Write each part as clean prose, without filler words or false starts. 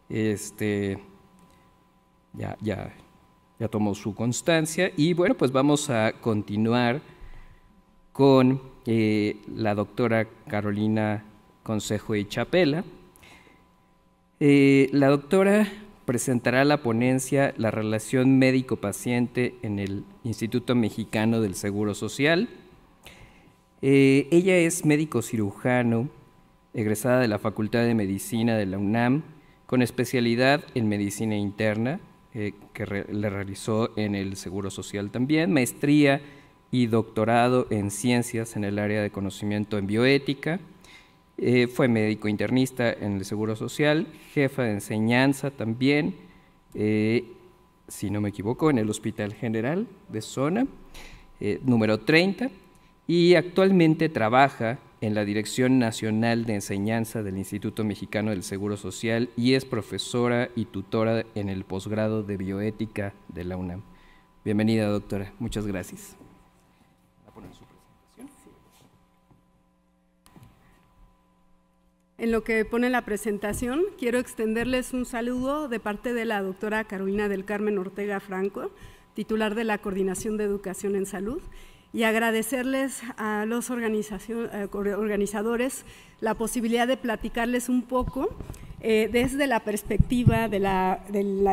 Ya tomó su constancia y bueno, pues vamos a continuar con la doctora Carolina Consejo y Chapela. La doctora presentará la ponencia La relación médico-paciente en el Instituto Mexicano del Seguro Social. Ella es médico cirujano, egresada de la Facultad de Medicina de la UNAM, con especialidad en medicina interna, que le realizó en el Seguro Social también, maestría y doctorado en ciencias en el área de conocimiento en bioética. Fue médico internista en el Seguro Social, jefa de enseñanza también, si no me equivoco, en el Hospital General de Zona, número 30, y actualmente trabaja en la Dirección Nacional de Enseñanza del Instituto Mexicano del Seguro Social y es profesora y tutora en el posgrado de bioética de la UNAM. Bienvenida, doctora. Muchas gracias. ¿Va a poner su presentación? En lo que pone la presentación, quiero extenderles un saludo de parte de la doctora Carolina del Carmen Ortega Franco, titular de la Coordinación de Educación en Salud, y agradecerles a los organizadores la posibilidad de platicarles un poco desde la perspectiva de la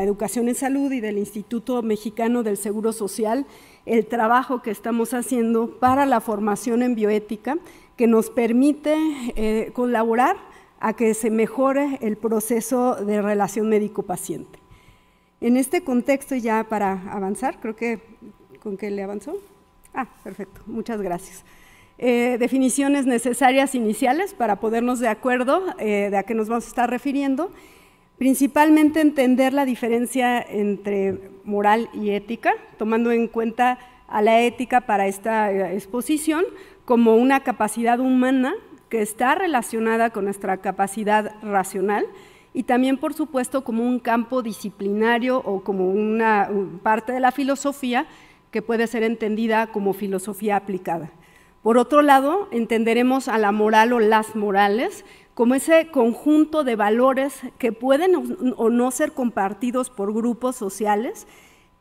educación en salud y del Instituto Mexicano del Seguro Social, el trabajo que estamos haciendo para la formación en bioética que nos permite colaborar a que se mejore el proceso de relación médico-paciente. En este contexto, ya para avanzar, creo que ¿con qué le avanzó? Perfecto, muchas gracias. Definiciones necesarias iniciales para ponernos de acuerdo de a qué nos vamos a estar refiriendo. Principalmente entender la diferencia entre moral y ética, tomando en cuenta a la ética para esta exposición como una capacidad humana que está relacionada con nuestra capacidad racional y también, por supuesto, como un campo disciplinario o como una parte de la filosofía que puede ser entendida como filosofía aplicada. Por otro lado, entenderemos a la moral o las morales como ese conjunto de valores que pueden o no ser compartidos por grupos sociales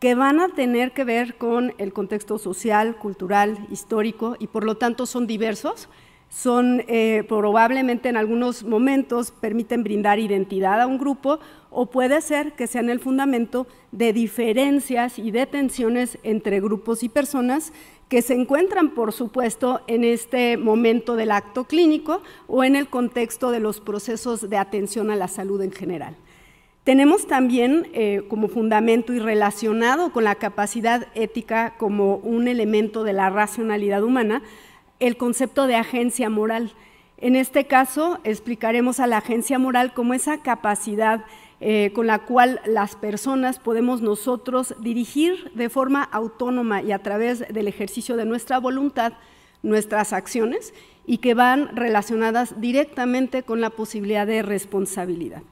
que van a tener que ver con el contexto social, cultural, histórico y por lo tanto son diversos, son probablemente en algunos momentos permiten brindar identidad a un grupo o puede ser que sean el fundamento de diferencias y de tensiones entre grupos y personas que se encuentran, por supuesto, en este momento del acto clínico o en el contexto de los procesos de atención a la salud en general. Tenemos también como fundamento y relacionado con la capacidad ética como un elemento de la racionalidad humana, el concepto de agencia moral. En este caso, explicaremos a la agencia moral como esa capacidad con la cual las personas podemos nosotros dirigir de forma autónoma y a través del ejercicio de nuestra voluntad nuestras acciones y que van relacionadas directamente con la posibilidad de responsabilidad.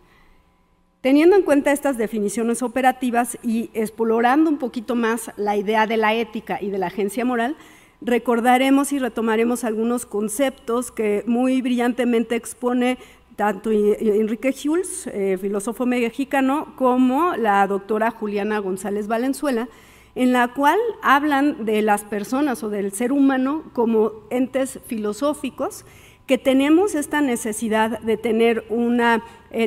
Teniendo en cuenta estas definiciones operativas y explorando un poquito más la idea de la ética y de la agencia moral, recordaremos y retomaremos algunos conceptos que muy brillantemente expone tanto Enrique Schulz, filósofo mexicano, como la doctora Juliana González Valenzuela, en la cual hablan de las personas o del ser humano como entes filosóficos que tenemos esta necesidad de tener una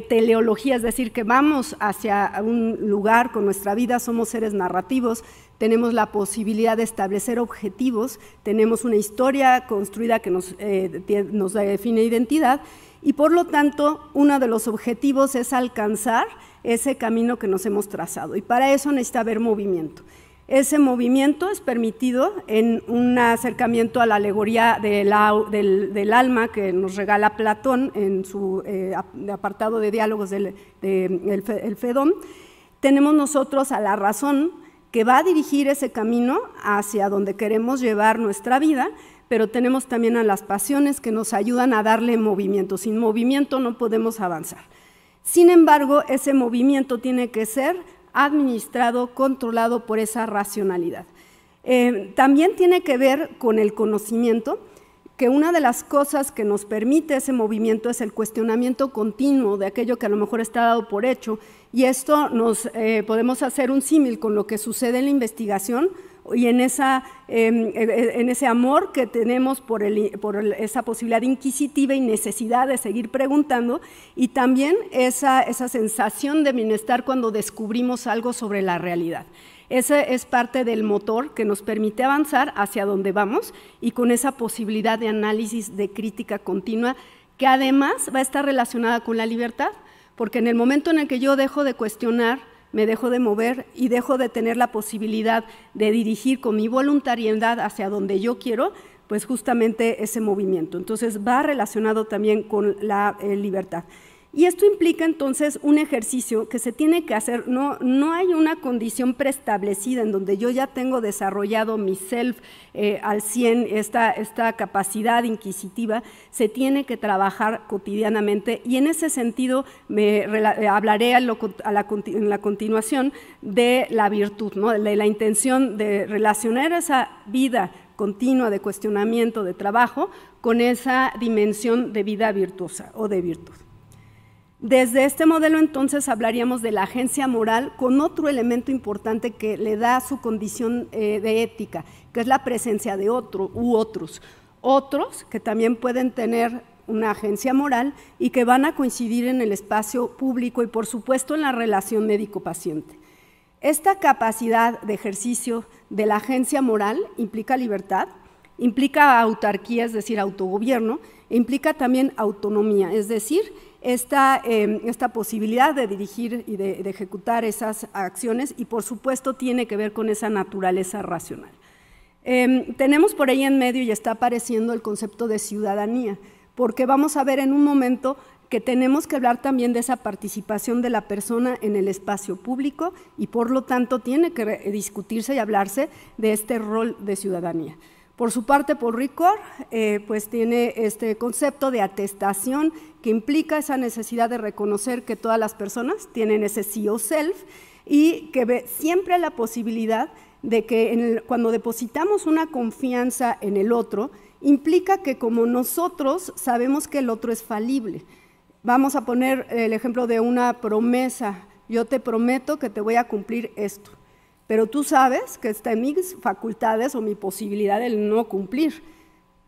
teleología, es decir, que vamos hacia un lugar con nuestra vida, somos seres narrativos, tenemos la posibilidad de establecer objetivos, tenemos una historia construida que nos define identidad y por lo tanto uno de los objetivos es alcanzar ese camino que nos hemos trazado y para eso necesita haber movimiento. Ese movimiento es permitido en un acercamiento a la alegoría del alma que nos regala Platón en su apartado de diálogos del Fedón. Tenemos nosotros a la razón que va a dirigir ese camino hacia donde queremos llevar nuestra vida, pero tenemos también a las pasiones que nos ayudan a darle movimiento. Sin movimiento no podemos avanzar. Sin embargo, ese movimiento tiene que ser administrado, controlado por esa racionalidad. También tiene que ver con el conocimiento, que una de las cosas que nos permite ese movimiento es el cuestionamiento continuo de aquello que a lo mejor está dado por hecho, y esto podemos hacer un símil con lo que sucede en la investigación y en ese amor que tenemos por esa posibilidad inquisitiva y necesidad de seguir preguntando, y también esa sensación de bienestar cuando descubrimos algo sobre la realidad. Ese es parte del motor que nos permite avanzar hacia donde vamos, y con esa posibilidad de análisis, de crítica continua, que además va a estar relacionada con la libertad, porque en el momento en el que yo dejo de cuestionar, me dejo de mover y dejo de tener la posibilidad de dirigir con mi voluntariedad hacia donde yo quiero, pues justamente ese movimiento. Entonces va relacionado también con la libertad. Y esto implica entonces un ejercicio que se tiene que hacer, no hay una condición preestablecida en donde yo ya tengo desarrollado mi self al 100, esta capacidad inquisitiva, se tiene que trabajar cotidianamente, y en ese sentido hablaré en la continuación de la virtud, ¿no? De la intención de relacionar esa vida continua de cuestionamiento, de trabajo, con esa dimensión de vida virtuosa o de virtud. Desde este modelo, entonces, hablaríamos de la agencia moral con otro elemento importante que le da su condición de ética, que es la presencia de otro u otros que también pueden tener una agencia moral y que van a coincidir en el espacio público y, por supuesto, en la relación médico-paciente. Esta capacidad de ejercicio de la agencia moral implica libertad, implica autarquía, es decir, autogobierno, e implica también autonomía, es decir, esta posibilidad de dirigir y de ejecutar esas acciones, y por supuesto tiene que ver con esa naturaleza racional. Tenemos por ahí en medio, y está apareciendo, el concepto de ciudadanía, porque vamos a ver en un momento que tenemos que hablar también de esa participación de la persona en el espacio público, y por lo tanto tiene que discutirse y hablarse de este rol de ciudadanía. Por su parte, Paul Ricoeur pues tiene este concepto de atestación, que implica esa necesidad de reconocer que todas las personas tienen ese sí o self, y que ve siempre la posibilidad de que cuando depositamos una confianza en el otro, implica que como nosotros sabemos que el otro es falible. Vamos a poner el ejemplo de una promesa: yo te prometo que te voy a cumplir esto, pero tú sabes que está en mis facultades o mi posibilidad el no cumplir.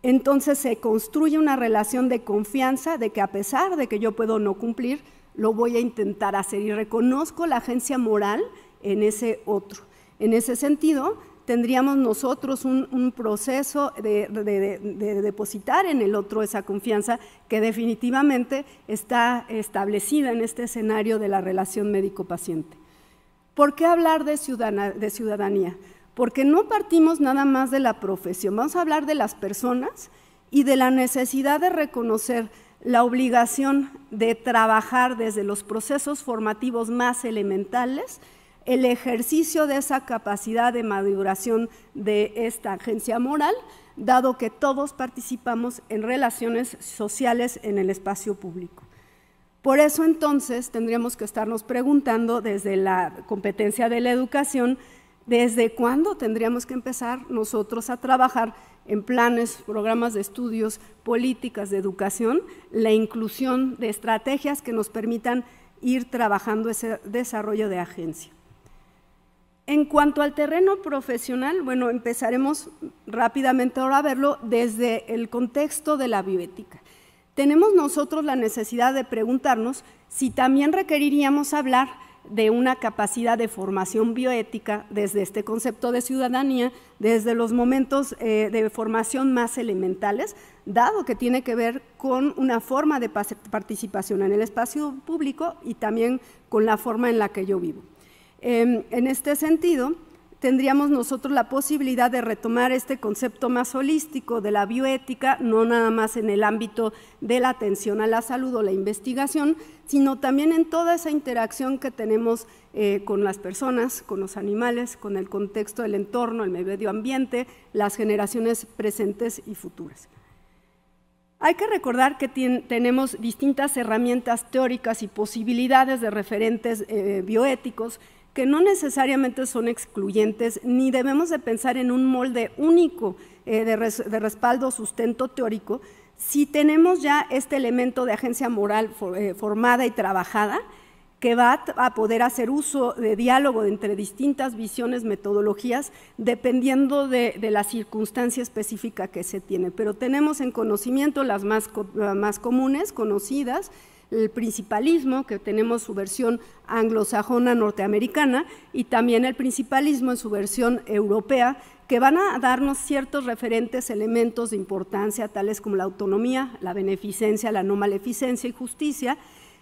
Entonces se construye una relación de confianza de que, a pesar de que yo puedo no cumplir, lo voy a intentar hacer, y reconozco la agencia moral en ese otro. En ese sentido, tendríamos nosotros un proceso de depositar en el otro esa confianza que definitivamente está establecida en este escenario de la relación médico-paciente. ¿Por qué hablar de ciudadanía? Porque no partimos nada más de la profesión, vamos a hablar de las personas y de la necesidad de reconocer la obligación de trabajar desde los procesos formativos más elementales, el ejercicio de esa capacidad de maduración de esta agencia moral, dado que todos participamos en relaciones sociales en el espacio público. Por eso, entonces, tendríamos que estarnos preguntando desde la competencia de la educación, ¿desde cuándo tendríamos que empezar nosotros a trabajar en planes, programas de estudios, políticas de educación, la inclusión de estrategias que nos permitan ir trabajando ese desarrollo de agencia? En cuanto al terreno profesional, bueno, empezaremos rápidamente ahora a verlo desde el contexto de la bioética. Tenemos nosotros la necesidad de preguntarnos si también requeriríamos hablar de una capacidad de formación bioética desde este concepto de ciudadanía, desde los momentos de formación más elementales, dado que tiene que ver con una forma de participación en el espacio público y también con la forma en la que yo vivo. En este sentido, tendríamos nosotros la posibilidad de retomar este concepto más holístico de la bioética, no nada más en el ámbito de la atención a la salud o la investigación, sino también en toda esa interacción que tenemos con las personas, con los animales, con el contexto del entorno, el medio ambiente, las generaciones presentes y futuras. Hay que recordar que tenemos distintas herramientas teóricas y posibilidades de referentes bioéticos que no necesariamente son excluyentes, ni debemos de pensar en un molde único de respaldo, sustento teórico, si tenemos ya este elemento de agencia moral formada y trabajada, que va a poder hacer uso de diálogo entre distintas visiones, metodologías, dependiendo de la circunstancia específica que se tiene. Pero tenemos en conocimiento las más comunes, conocidas, el principalismo, que tenemos su versión anglosajona norteamericana, y también el principalismo en su versión europea, que van a darnos ciertos referentes, elementos de importancia, tales como la autonomía, la beneficencia, la no maleficencia y justicia,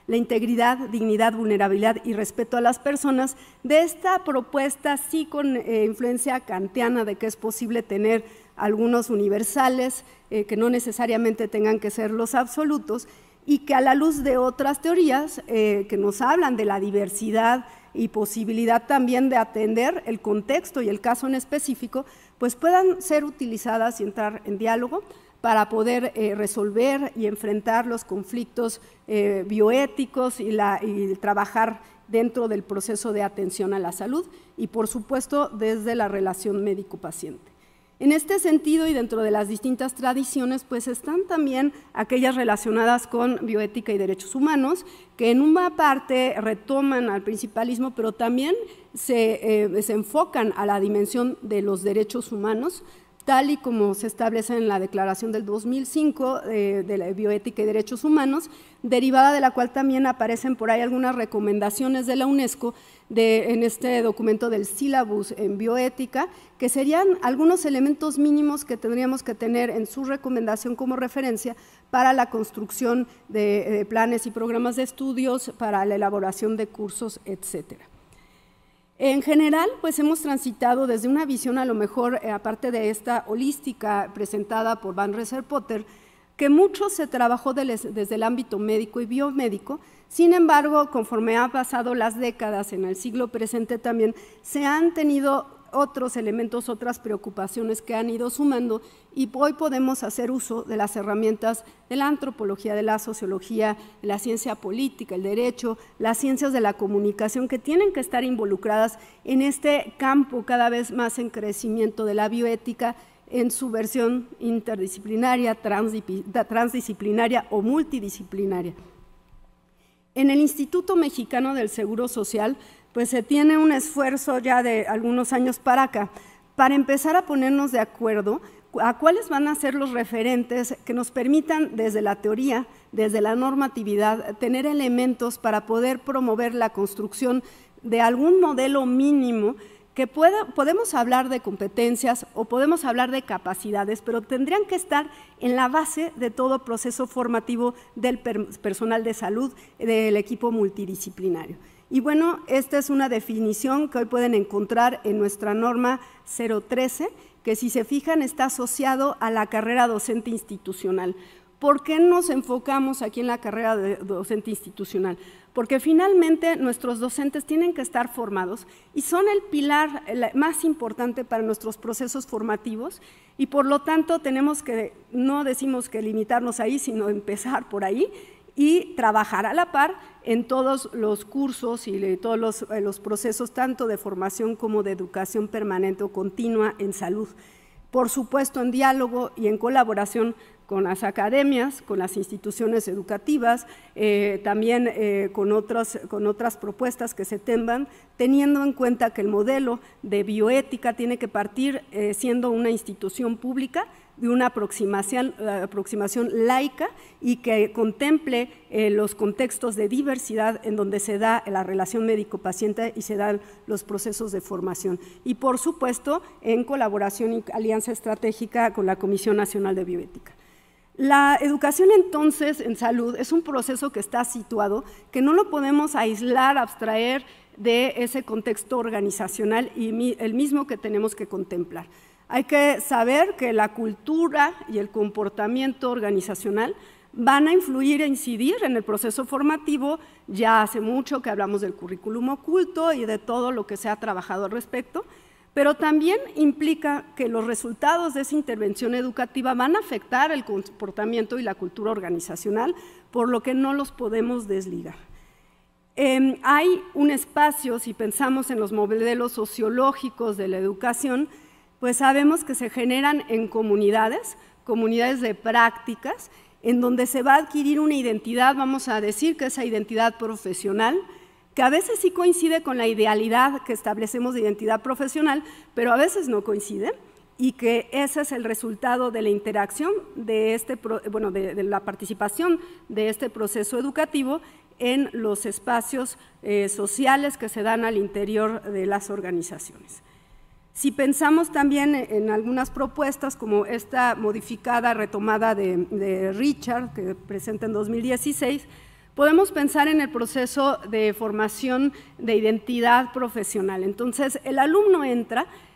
la integridad, dignidad, vulnerabilidad y respeto a las personas. De esta propuesta, sí con influencia kantiana, de que es posible tener algunos universales, que no necesariamente tengan que ser los absolutos, y que a la luz de otras teorías que nos hablan de la diversidad y posibilidad también de atender el contexto y el caso en específico, pues puedan ser utilizadas y entrar en diálogo para poder resolver y enfrentar los conflictos bioéticos y trabajar dentro del proceso de atención a la salud y, por supuesto, desde la relación médico-paciente. En este sentido, y dentro de las distintas tradiciones, pues están también aquellas relacionadas con bioética y derechos humanos, que en una parte retoman al principalismo, pero también se enfocan a la dimensión de los derechos humanos, tal y como se establece en la Declaración del 2005 de la bioética y derechos humanos, derivada de la cual también aparecen por ahí algunas recomendaciones de la UNESCO en este documento del sílabus en bioética, que serían algunos elementos mínimos que tendríamos que tener en su recomendación como referencia para la construcción de planes y programas de estudios, para la elaboración de cursos, etcétera. En general, pues hemos transitado desde una visión a lo mejor, aparte de esta holística presentada por Van Reser-Potter, que mucho se trabajó desde el ámbito médico y biomédico. Sin embargo, conforme han pasado las décadas en el siglo presente también, se han tenido otros elementos, otras preocupaciones que han ido sumando, y hoy podemos hacer uso de las herramientas de la antropología, de la sociología, de la ciencia política, el derecho, las ciencias de la comunicación, que tienen que estar involucradas en este campo cada vez más en crecimiento de la bioética en su versión interdisciplinaria, transdisciplinaria o multidisciplinaria. En el Instituto Mexicano del Seguro Social, pues se tiene un esfuerzo ya de algunos años para acá, para empezar a ponernos de acuerdo a cuáles van a ser los referentes que nos permitan desde la teoría, desde la normatividad, tener elementos para poder promover la construcción de algún modelo mínimo que podemos hablar de competencias o podemos hablar de capacidades, pero tendrían que estar en la base de todo proceso formativo del personal de salud, del equipo multidisciplinario. Y bueno, esta es una definición que hoy pueden encontrar en nuestra norma 013, que si se fijan está asociado a la carrera docente institucional. ¿Por qué nos enfocamos aquí en la carrera de docente institucional? Porque finalmente nuestros docentes tienen que estar formados y son el pilar más importante para nuestros procesos formativos, y por lo tanto tenemos que, no decimos que limitarnos ahí, sino empezar por ahí y trabajar a la par en todos los cursos y todos los procesos, tanto de formación como de educación permanente o continua en salud. Por supuesto, en diálogo y en colaboración con las academias, con las instituciones educativas, también con otras propuestas que se tengan, teniendo en cuenta que el modelo de bioética tiene que partir siendo una institución pública, de una aproximación laica y que contemple los contextos de diversidad en donde se da la relación médico-paciente y se dan los procesos de formación. Y por supuesto, en colaboración y alianza estratégica con la Comisión Nacional de Bioética. La educación entonces en salud es un proceso que está situado, que no lo podemos aislar, abstraer de ese contexto organizacional y el mismo que tenemos que contemplar. Hay que saber que la cultura y el comportamiento organizacional van a influir e incidir en el proceso formativo. Ya hace mucho que hablamos del currículum oculto y de todo lo que se ha trabajado al respecto, pero también implica que los resultados de esa intervención educativa van a afectar el comportamiento y la cultura organizacional, por lo que no los podemos desligar. Hay un espacio, si pensamos en los modelos sociológicos de la educación, Pues sabemos que se generan en comunidades de prácticas, en donde se va a adquirir una identidad, vamos a decir que esa identidad profesional, que a veces sí coincide con la idealidad que establecemos de identidad profesional, pero a veces no coincide, y que ese es el resultado de la interacción de la participación de este proceso educativo en los espacios sociales que se dan al interior de las organizaciones. Si pensamos también en algunas propuestas como esta modificada, retomada de Richard, que presenta en 2016, podemos pensar en el proceso de formación de identidad profesional. Entonces, el alumno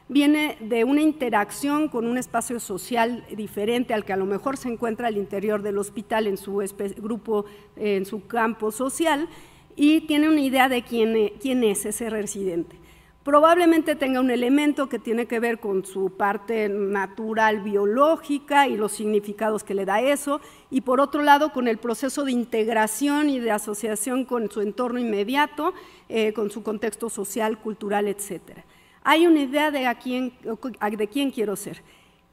viene de una interacción con un espacio social diferente al que a lo mejor se encuentra al interior del hospital en su grupo, en su campo social, y tiene una idea de quién es ese residente. Probablemente tenga un elemento que tiene que ver con su parte natural biológica y los significados que le da eso, y por otro lado con el proceso de integración y de asociación con su entorno inmediato, con su contexto social, cultural, etcétera. Hay una idea de quién quiero ser.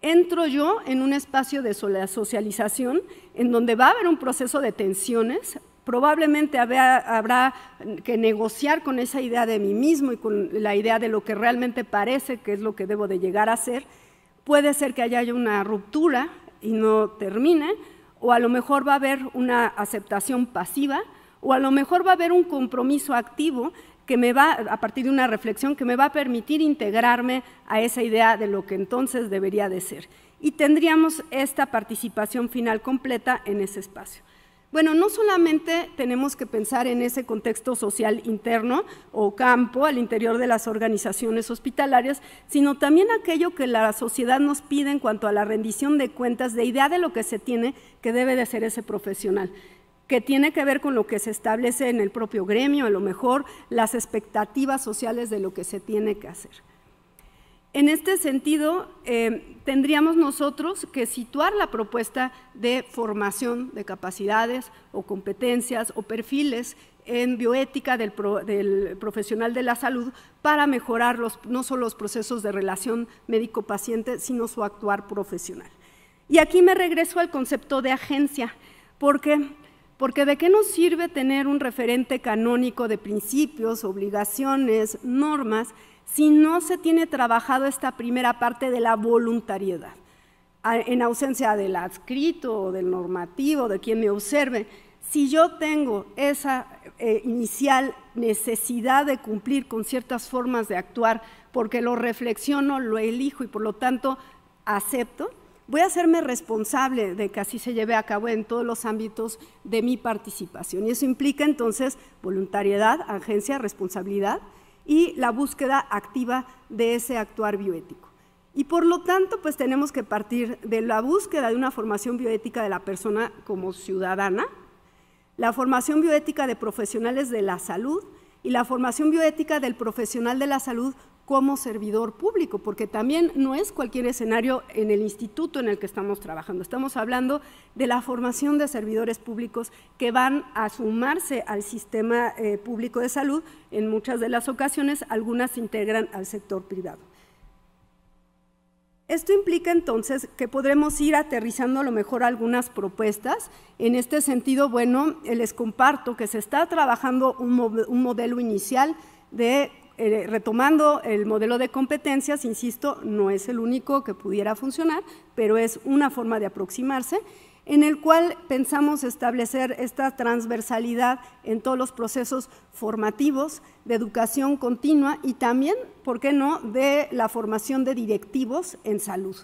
Entro yo en un espacio de socialización en donde va a haber un proceso de tensiones. Probablemente habrá que negociar con esa idea de mí mismo y con la idea de lo que realmente parece que es lo que debo de llegar a ser. Puede ser que haya una ruptura y no termine, o a lo mejor va a haber una aceptación pasiva, o a lo mejor va a haber un compromiso activo que me va, a partir de una reflexión, que me va a permitir integrarme a esa idea de lo que entonces debería de ser. Y tendríamos esta participación final completa en ese espacio. Bueno, no solamente tenemos que pensar en ese contexto social interno o campo al interior de las organizaciones hospitalarias, sino también aquello que la sociedad nos pide en cuanto a la rendición de cuentas, de idea de lo que se tiene que debe de ser ese profesional, que tiene que ver con lo que se establece en el propio gremio, a lo mejor las expectativas sociales de lo que se tiene que hacer. En este sentido, tendríamos nosotros que situar la propuesta de formación de capacidades o competencias o perfiles en bioética del profesional de la salud para mejorar no solo los procesos de relación médico-paciente, sino su actuar profesional. Y aquí me regreso al concepto de agencia, porque ¿de qué nos sirve tener un referente canónico de principios, obligaciones, normas, si no se tiene trabajado esta primera parte de la voluntariedad? En ausencia del adscrito o del normativo, de quien me observe, si yo tengo esa inicial necesidad de cumplir con ciertas formas de actuar porque lo reflexiono, lo elijo y por lo tanto acepto, voy a hacerme responsable de que así se lleve a cabo en todos los ámbitos de mi participación. Y eso implica entonces voluntariedad, agencia, responsabilidad y la búsqueda activa de ese actuar bioético. Y por lo tanto, pues tenemos que partir de la búsqueda de una formación bioética de la persona como ciudadana, la formación bioética de profesionales de la salud y la formación bioética del profesional de la salud como servidor público, porque también no es cualquier escenario en el instituto en el que estamos trabajando. Estamos hablando de la formación de servidores públicos que van a sumarse al sistema público de salud. En muchas de las ocasiones, algunas se integran al sector privado. Esto implica entonces que podremos ir aterrizando a lo mejor algunas propuestas. En este sentido, bueno, les comparto que se está trabajando un modelo inicial de retomando el modelo de competencias. Insisto, no es el único que pudiera funcionar, pero es una forma de aproximarse, en el cual pensamos establecer esta transversalidad en todos los procesos formativos de educación continua y también, ¿por qué no?, de la formación de directivos en salud.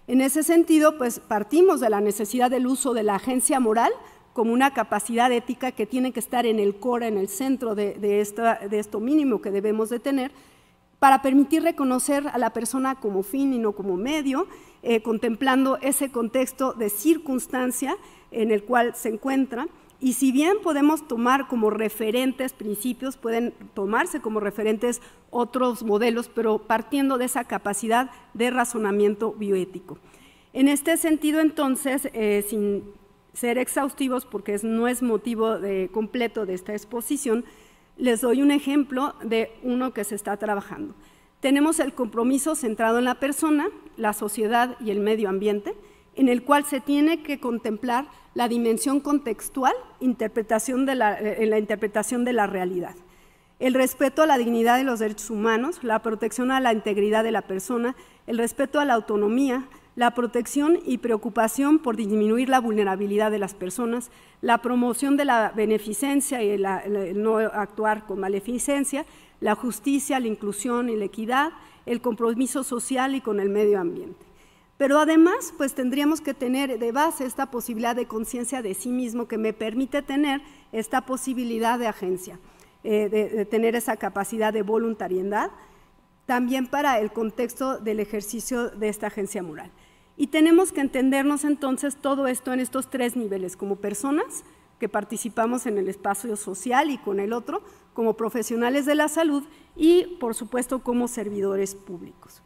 En ese sentido, pues partimos de la necesidad del uso de la agencia moral como una capacidad ética que tiene que estar en el core, en el centro de esto mínimo que debemos de tener, para permitir reconocer a la persona como fin y no como medio, contemplando ese contexto de circunstancia en el cual se encuentra. Y si bien podemos tomar como referentes principios, pueden tomarse como referentes otros modelos, pero partiendo de esa capacidad de razonamiento bioético. En este sentido, entonces, sin ser exhaustivos, porque no es motivo completo de esta exposición, les doy un ejemplo de uno que se está trabajando. Tenemos el compromiso centrado en la persona, la sociedad y el medio ambiente, en el cual se tiene que contemplar la dimensión contextual en la interpretación de la realidad. El respeto a la dignidad de los derechos humanos, la protección a la integridad de la persona, el respeto a la autonomía, la protección y preocupación por disminuir la vulnerabilidad de las personas, la promoción de la beneficencia y el no actuar con maleficencia, la justicia, la inclusión y la equidad, el compromiso social y con el medio ambiente. Pero además, pues tendríamos que tener de base esta posibilidad de conciencia de sí mismo que me permite tener esta posibilidad de agencia, de tener esa capacidad de voluntariedad, también para el contexto del ejercicio de esta agencia moral. Y tenemos que entendernos entonces todo esto en estos tres niveles, como personas que participamos en el espacio social y con el otro, como profesionales de la salud y, por supuesto, como servidores públicos.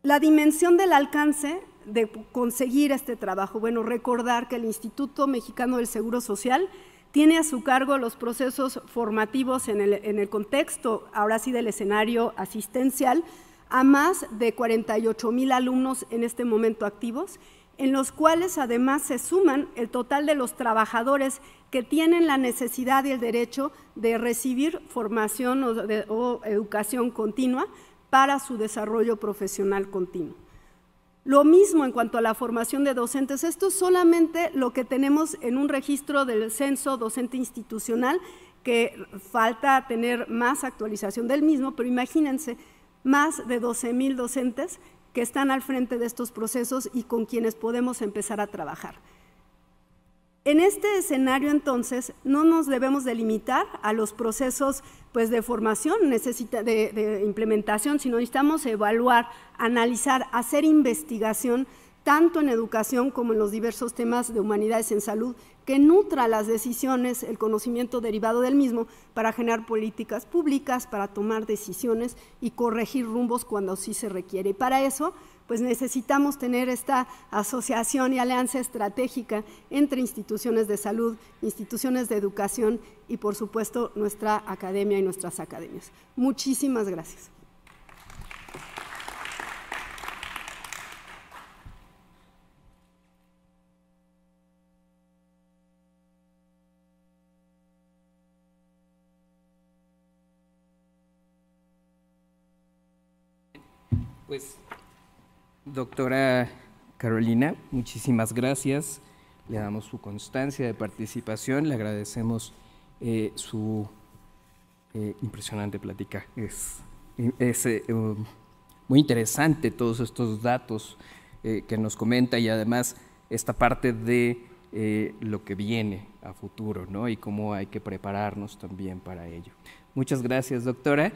La dimensión del alcance de conseguir este trabajo, bueno, recordar que el Instituto Mexicano del Seguro Social tiene a su cargo los procesos formativos en el contexto, ahora sí, del escenario asistencial, a más de 48,000 alumnos en este momento activos, en los cuales además se suman el total de los trabajadores que tienen la necesidad y el derecho de recibir formación o educación continua para su desarrollo profesional continuo. Lo mismo en cuanto a la formación de docentes, esto es solamente lo que tenemos en un registro del censo docente institucional, que falta tener más actualización del mismo, pero imagínense, más de 12,000 docentes que están al frente de estos procesos y con quienes podemos empezar a trabajar. En este escenario, entonces, no nos debemos de limitar a los procesos pues, de formación, de implementación, sino necesitamos evaluar, analizar, hacer investigación, tanto en educación como en los diversos temas de humanidades en salud, que nutra las decisiones, el conocimiento derivado del mismo, para generar políticas públicas, para tomar decisiones y corregir rumbos cuando sí se requiere. Y para eso, pues necesitamos tener esta asociación y alianza estratégica entre instituciones de salud, instituciones de educación y, por supuesto, nuestra academia y nuestras academias. Muchísimas gracias. Pues, doctora Carolina, muchísimas gracias. Le damos su constancia de participación, le agradecemos su impresionante plática. Es muy interesante todos estos datos que nos comenta y además esta parte de lo que viene a futuro, ¿no? Y cómo hay que prepararnos también para ello. Muchas gracias, doctora.